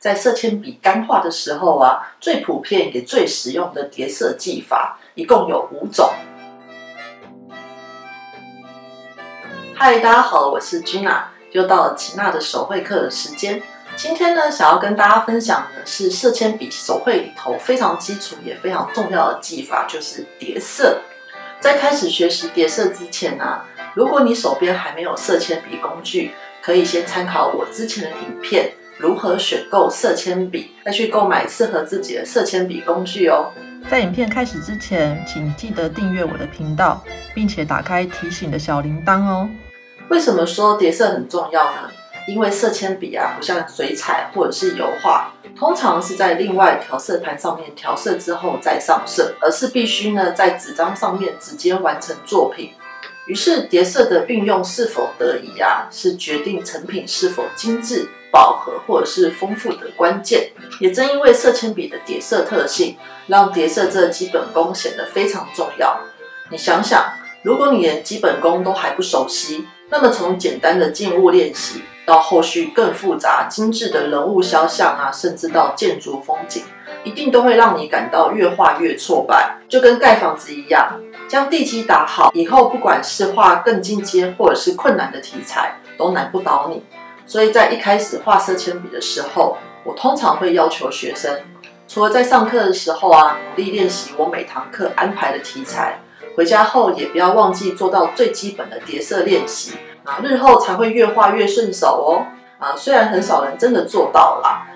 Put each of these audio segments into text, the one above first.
在色铅笔干化的时候啊，最普遍也最实用的叠色技法，一共有5种。嗨，大家好，我是 Gina， 又到了吉娜的手绘课的时间。今天呢，想要跟大家分享的是色铅笔手绘里头非常基础也非常重要的技法，就是叠色。在开始学习叠色之前啊，如果你手边还没有色铅笔工具，可以先参考我之前的影片，如何选购色铅笔，再去购买适合自己的色铅笔工具哦。在影片开始之前，请记得订阅我的频道，并且打开提醒的小铃铛哦。为什么说叠色很重要呢？因为色铅笔啊，不像水彩或者是油画，通常是在另外调色盘上面调色之后再上色，而是必须呢在纸张上面直接完成作品。于是叠色的运用是否得宜啊，是决定成品是否精致、饱和或者是丰富的关键。也正因为色铅笔的叠色特性，让叠色这基本功显得非常重要。你想想，如果你连基本功都还不熟悉，那么从简单的静物练习，到后续更复杂、精致的人物肖像啊，甚至到建筑风景，一定都会让你感到越画越挫败。就跟盖房子一样，将地基打好以后，不管是画更进阶或者是困难的题材，都难不倒你。所以在一开始画色铅笔的时候，我通常会要求学生，除了在上课的时候啊，努力练习我每堂课安排的题材，回家后也不要忘记做到最基本的叠色练习啊，日后才会越画越顺手哦。虽然很少人真的做到啦。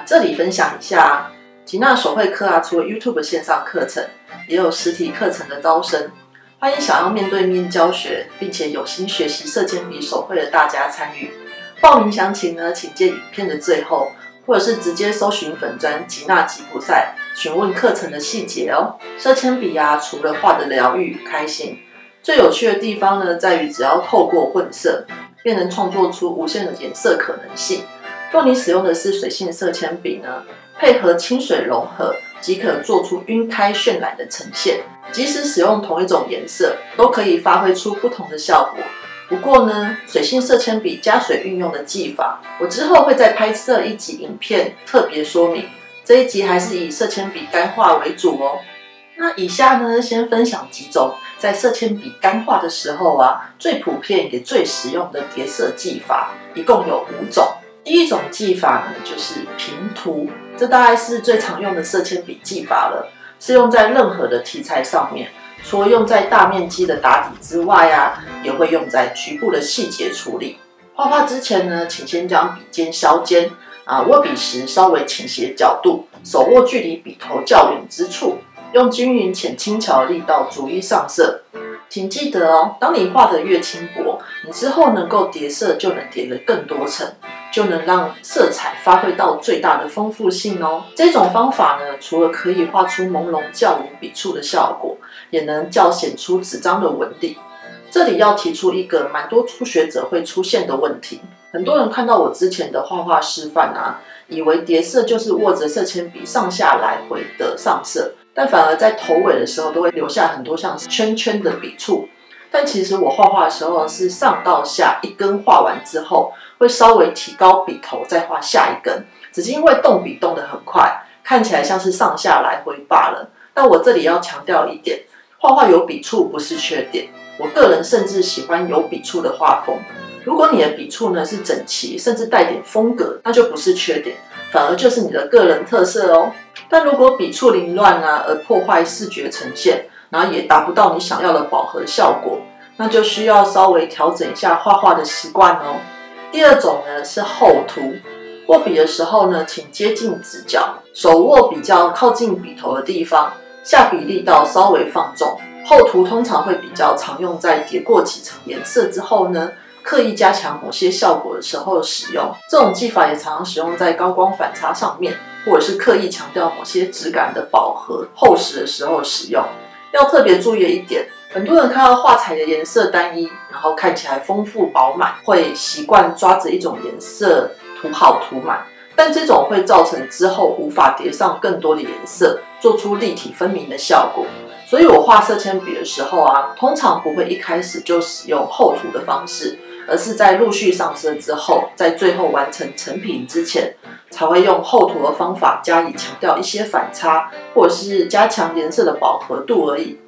这里分享一下，吉娜手绘课啊，除了 YouTube 线上课程，也有实体课程的招生，欢迎想要面对面教学，并且有心学习色铅笔手绘的大家参与。报名详情呢，请见影片的最后，或者是直接搜寻粉专吉娜吉普赛，询问课程的细节哦。色铅笔啊，除了画的疗愈与开心，最有趣的地方呢，在于只要透过混色，便能创作出无限的颜色可能性。若你使用的是水性色铅笔呢，配合清水融合，即可做出晕开渲染的呈现。即使使用同一种颜色，都可以发挥出不同的效果。不过呢，水性色铅笔加水运用的技法，我之后会再拍摄一集影片特别说明。这一集还是以色铅笔干化为主哦。那以下呢，先分享几种在色铅笔干化的时候啊，最普遍也最实用的叠色技法，一共有5种。第一种技法呢，就是平涂，这大概是最常用的色铅笔技法了，是用在任何的题材上面。除了用在大面积的打底之外啊，也会用在局部的细节处理。画画之前呢，请先将笔尖削尖，握笔时稍微倾斜角度，手握距离笔头较远之处，用均匀且轻巧的力道逐一上色。请记得哦，当你画得越轻薄，你之后能够叠色就能叠得更多层，就能让色彩发挥到最大的丰富性哦。这种方法呢，除了可以画出朦胧较无笔触的效果，也能较显出纸张的纹理。这里要提出一个蛮多初学者会出现的问题，很多人看到我之前的画画示范啊，以为叠色就是握着色铅笔上下来回的上色，但反而在头尾的时候都会留下很多像圈圈的笔触。但其实我画画的时候是上到下一根画完之后，会稍微提高笔头再画下一根，只是因为动笔动得很快，看起来像是上下来回罢了。但我这里要强调一点，画画有笔触不是缺点，我个人甚至喜欢有笔触的画风。如果你的笔触呢是整齐，甚至带点风格，那就不是缺点，反而就是你的个人特色哦。但如果笔触凌乱啊，而破坏视觉呈现，然后也达不到你想要的饱和效果，那就需要稍微调整一下画画的习惯哦。第二种呢是厚涂，握笔的时候呢，请接近指角，手握比较靠近笔头的地方，下笔力道稍微放重。厚涂通常会比较常用在叠过几层颜色之后呢，刻意加强某些效果的时候使用。这种技法也常常使用在高光反差上面，或者是刻意强调某些质感的饱和厚实的时候使用。要特别注意的一点，很多人看到画材的颜色单一，然后看起来丰富饱满，会习惯抓着一种颜色涂好涂满，但这种会造成之后无法叠上更多的颜色，做出立体分明的效果。所以我画色铅笔的时候啊，通常不会一开始就使用厚涂的方式，而是在陆续上色之后，在最后完成成品之前，才会用厚涂的方法加以强调一些反差，或者是加强颜色的饱和度而已。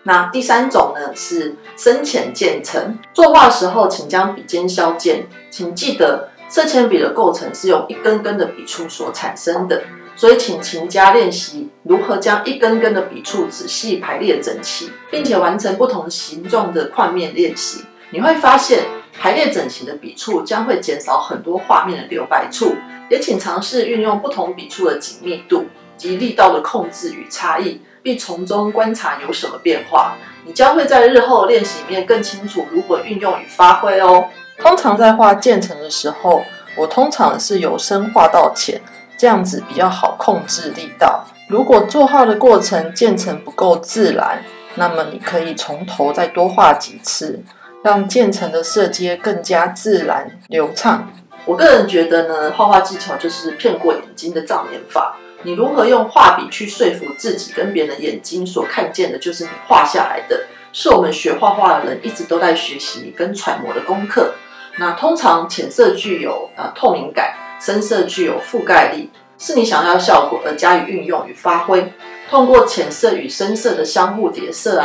那第3种呢是深浅渐层。作画的时候，请将笔尖削尖，请记得色铅笔的构成是用一根根的笔触所产生的，所以请勤加练习如何将一根根的笔触仔细排列整齐，并且完成不同形状的框面练习。你会发现排列整齐的笔触将会减少很多画面的留白处，也请尝试运用不同笔触的紧密度及力道的控制与差异，并从中观察有什么变化。你将会在日后练习里面更清楚如何运用与发挥哦。通常在画渐层的时候，我通常是由深画到浅，这样子比较好控制力道。如果作画的过程渐层不够自然，那么你可以从头再多画几次，让渐层的色阶更加自然流畅。我个人觉得呢，画画技巧就是骗过眼睛的障眼法。你如何用画笔去说服自己跟别人的眼睛所看见的就是你画下来的，是我们学画画的人一直都在学习跟揣摩的功课。那通常浅色具有透明感，深色具有覆盖力，是你想要的效果而加以运用与发挥。通过浅色与深色的相互叠色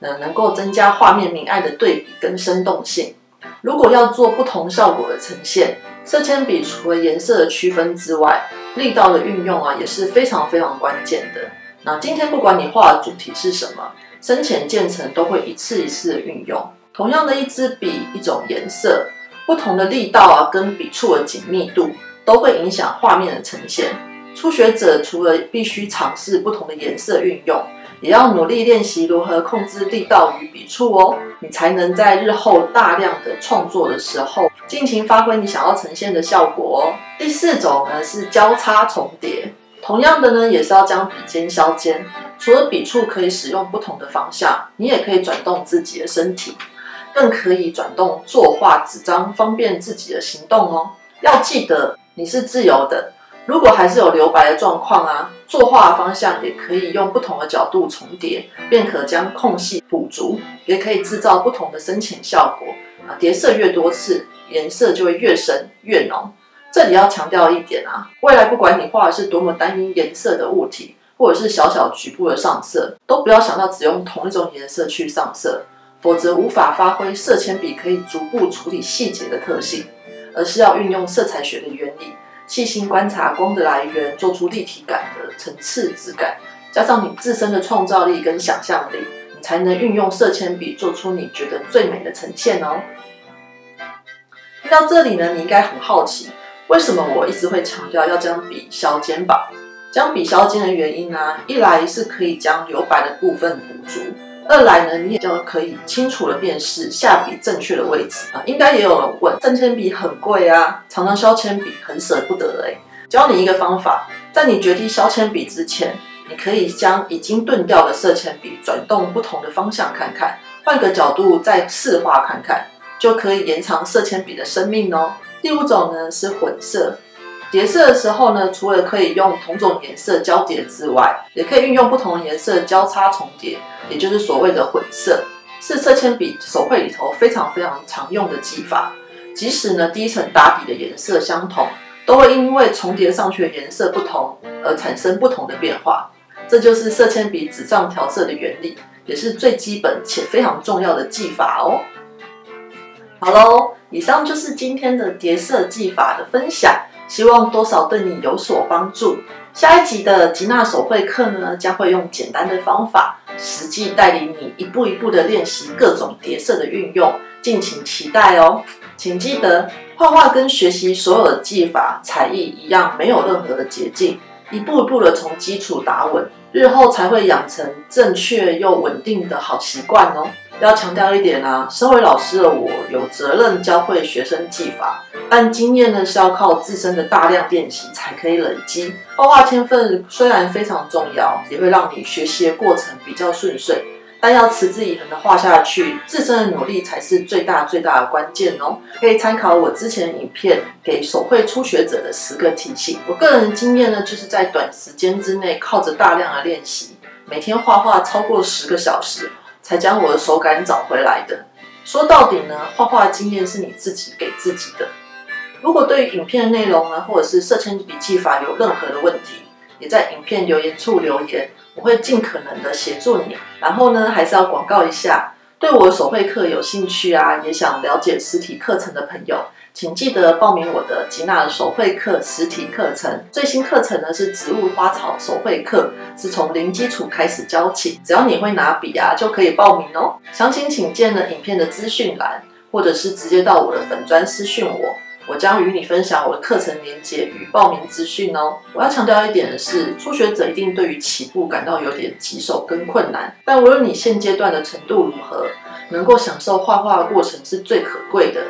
能够增加画面明暗的对比跟生动性。如果要做不同效果的呈现，色铅笔除了颜色的区分之外，力道的运用也是非常非常关键的。那今天不管你画的主题是什么，深浅渐层都会一次一次的运用。同样的一支笔，一种颜色，不同的力道跟笔触的紧密度都会影响画面的呈现。初学者除了必须尝试不同的颜色运用，也要努力练习如何控制力道与笔触哦，你才能在日后大量的创作的时候，尽情发挥你想要呈现的效果哦。第4种呢是交叉重叠，同样的呢也是要将笔尖削尖。除了笔触可以使用不同的方向，你也可以转动自己的身体，更可以转动作画纸张，方便自己的行动哦。要记得你是自由的，如果还是有留白的状况作画的方向也可以用不同的角度重叠，便可将空隙补足，也可以制造不同的深浅效果。叠色越多次，颜色就会越深越浓。这里要强调一点未来不管你画的是多么单一颜色的物体，或者是小小局部的上色，都不要想到只用同一种颜色去上色，否则无法发挥色铅笔可以逐步处理细节的特性，而是要运用色彩学的原理，细心观察光的来源，做出立体感的层次质感，加上你自身的创造力跟想象力，你才能运用色铅笔做出你觉得最美的呈现哦。听到这里呢，你应该很好奇，为什么我一直会强调要将笔削尖吧？将笔削尖的原因一来是可以将留白的部分补足，二来呢，你也就可以清楚的辨识下笔正确的位置应该也有人问，色铅笔很贵常常削铅笔很舍不得教你一个方法，在你决定削铅笔之前，你可以将已经钝掉的色铅笔转动不同的方向看看，换个角度再试画看看，就可以延长色铅笔的生命哦。第5种呢是混色。叠色的时候呢，除了可以用同种颜色交叠之外，也可以运用不同颜色交叉重叠，也就是所谓的混色，是色铅笔手绘里头非常非常常用的技法。即使呢第一层打底的颜色相同，都会因为重叠上去的颜色不同而产生不同的变化。这就是色铅笔纸上调色的原理，也是最基本且非常重要的技法哦。好咯，以上就是今天的叠色技法的分享，希望多少对你有所帮助。下一集的吉娜手绘课呢，将会用简单的方法，实际带领你一步一步的练习各种叠色的运用，敬请期待哦。请记得，画画跟学习所有的技法、才艺一样，没有任何的捷径，一步一步的从基础打稳，日后才会养成正确又稳定的好习惯哦。要强调一点身为老师的我有责任教会学生技法，但经验呢是要靠自身的大量练习才可以累积。画画天分虽然非常重要，也会让你学习的过程比较顺遂，但要持之以恒的画下去，自身的努力才是最大的关键哦。可以参考我之前的影片给手绘初学者的10个提醒。我个人的经验呢，就是在短时间之内靠着大量的练习，每天画画超过10个小时，才将我的手感找回来的。说到底呢，画画的经验是你自己给自己的。如果对于影片的内容呢，或者是色铅笔技法有任何的问题，也在影片留言处留言，我会尽可能的协助你。然后呢，还是要广告一下，对我的手绘课有兴趣啊，也想了解实体课程的朋友，请记得报名我的吉娜的手绘课实体课程。最新课程呢是植物花草手绘课，是从零基础开始教起，只要你会拿笔啊，就可以报名哦。详情请见了影片的资讯栏，或者是直接到我的粉专私讯我。我将与你分享我的课程连结与报名资讯哦。我要强调一点的是，初学者一定对于起步感到有点棘手跟困难，但无论你现阶段的程度如何，能够享受画画的过程是最可贵的。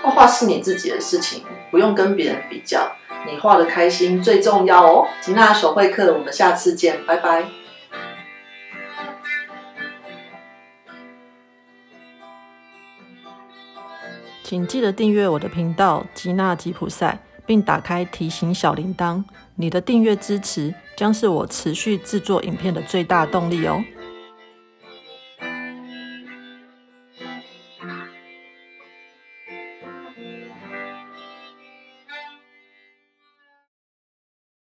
画画是你自己的事情，不用跟别人比较，你画得开心最重要哦。吉娜手绘课，我们下次见，拜拜。请记得订阅我的频道吉娜吉普赛，并打开提醒小铃铛。你的订阅支持将是我持续制作影片的最大动力哦。